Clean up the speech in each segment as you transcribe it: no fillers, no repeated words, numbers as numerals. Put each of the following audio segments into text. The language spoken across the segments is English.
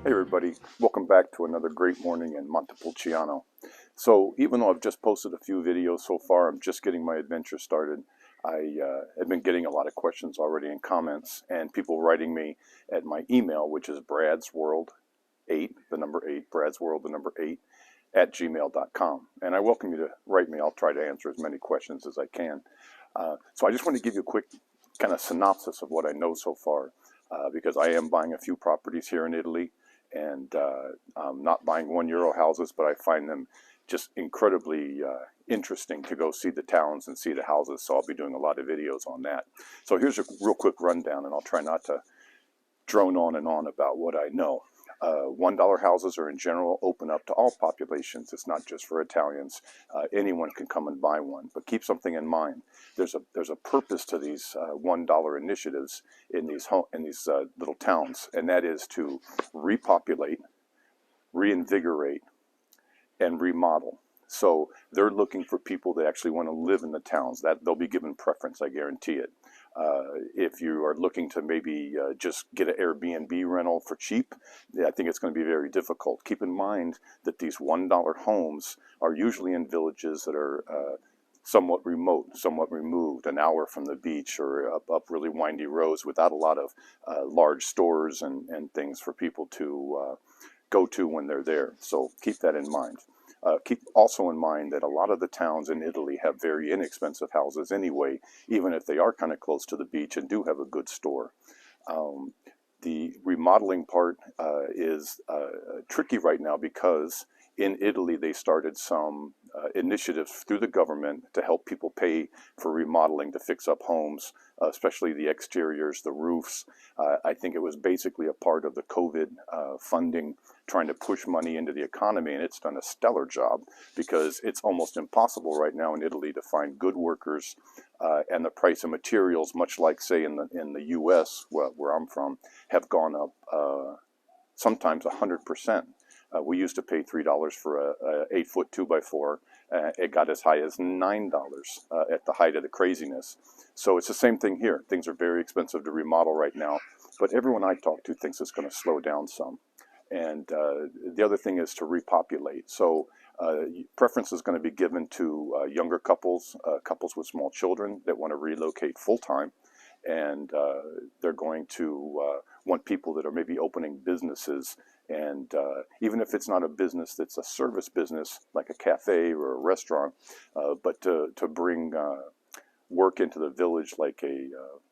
Hey everybody, welcome back to another great morning in Montepulciano. So even though I've just posted a few videos so far, I'm just getting my adventure started. I have been getting a lot of questions already in comments and people writing me at my email, which is bradsworld8, the number 8, bradsworld, the number 8, at gmail.com. And I welcome you to write me. I'll try to answer as many questions as I can. So I just want to give you a quick kind of synopsis of what I know so far, because I am buying a few properties here in Italy. And I'm not buying €1 houses, but I find them just incredibly interesting to go see the towns and see the houses. So I'll be doing a lot of videos on that. So here's a real quick rundown, and I'll try not to drone on and on about what I know. $1 houses are in general open up to all populations. It's not just for Italians. Anyone can come and buy one. But keep something in mind. There's a purpose to these $1 initiatives in these little towns, and that is to repopulate, reinvigorate, and remodel. So they're looking for people that actually want to live in the towns. That they'll be given preference, I guarantee it. If you are looking to maybe just get an Airbnb rental for cheap, I think it's going to be very difficult. Keep in mind that these $1 homes are usually in villages that are somewhat remote, somewhat removed, an hour from the beach, or up really windy roads without a lot of large stores and things for people to go to when they're there. So keep that in mind. Keep also in mind that a lot of the towns in Italy have very inexpensive houses anyway, even if they are kind of close to the beach and do have a good store. The remodeling part is tricky right now because in Italy they started some initiatives through the government to help people pay for remodeling to fix up homes, especially the exteriors, the roofs. I think it was basically a part of the COVID funding, trying to push money into the economy, and it's done a stellar job because it's almost impossible right now in Italy to find good workers, and the price of materials, much like say in the U.S. where I'm from, have gone up sometimes 100%. We used to pay $3 for a 8-foot 2x4. It got as high as $9 at the height of the craziness. So it's the same thing here. Things are very expensive to remodel right now, but everyone I talk to thinks it's going to slow down some. And the other thing is to repopulate. So preference is going to be given to younger couples, couples with small children that want to relocate full-time. And they're going to want people that are maybe opening businesses. And even if it's not a business that's a service business, like a cafe or a restaurant, but to bring work into the village, like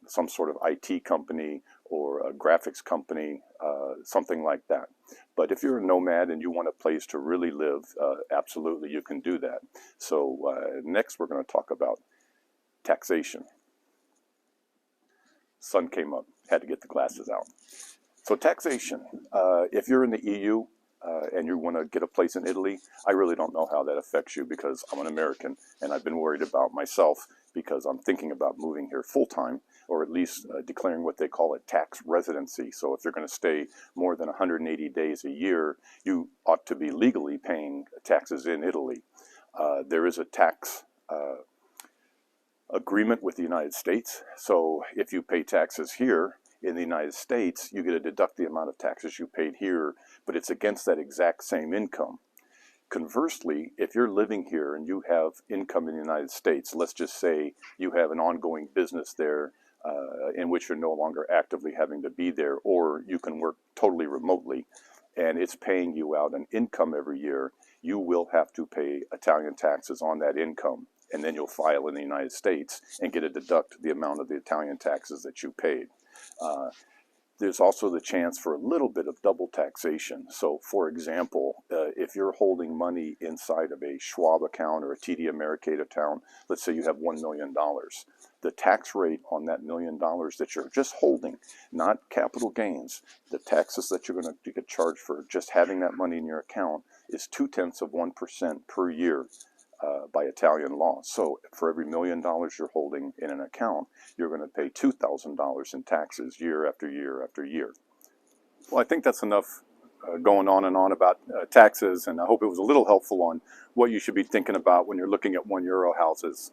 some sort of IT company or a graphics company, something like that. But if you're a nomad and you want a place to really live, absolutely you can do that. So next we're going to talk about taxation. Sun came up, had to get the glasses out. So taxation, if you're in the EU and you want to get a place in Italy, I really don't know how that affects you because I'm an American and I've been worried about myself because I'm thinking about moving here full-time, or at least declaring what they call a tax residency. So if you're going to stay more than 180 days a year, you ought to be legally paying taxes in Italy. There is a tax agreement with the United States. So if you pay taxes here in the United States, you get to deduct the amount of taxes you paid here, but it's against that exact same income. Conversely, if you're living here and you have income in the United States, let's just say you have an ongoing business there in which you're no longer actively having to be there, or you can work totally remotely, and it's paying you out an income every year, you will have to pay Italian taxes on that income. And then you'll file in the United States and get to deduct the amount of the Italian taxes that you paid. There's also the chance for a little bit of double taxation. So for example, if you're holding money inside of a Schwab account or a TD Ameritrade account, let's say you have $1 million, the tax rate on that $1 million that you're just holding, not capital gains, the taxes that you're going to get charged for just having that money in your account is 0.2% per year. By Italian law. So for every $1 million you're holding in an account, you're going to pay $2,000 in taxes year after year after year. Well, I think that's enough going on and on about taxes, and I hope it was a little helpful on what you should be thinking about when you're looking at €1 houses.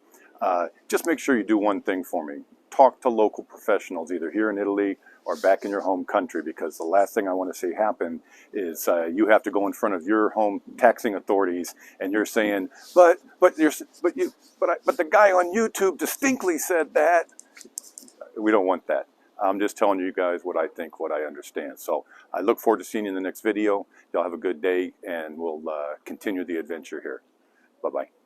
Just make sure you do one thing for me. talk to local professionals, either here in Italy or back in your home country, because the last thing I want to see happen is you have to go in front of your home taxing authorities and you're saying, but the guy on YouTube distinctly said that. We don't want that. I'm just telling you guys what I think, what I understand. So I look forward to seeing you in the next video. Y'all have a good day, and we'll continue the adventure here. Bye-bye.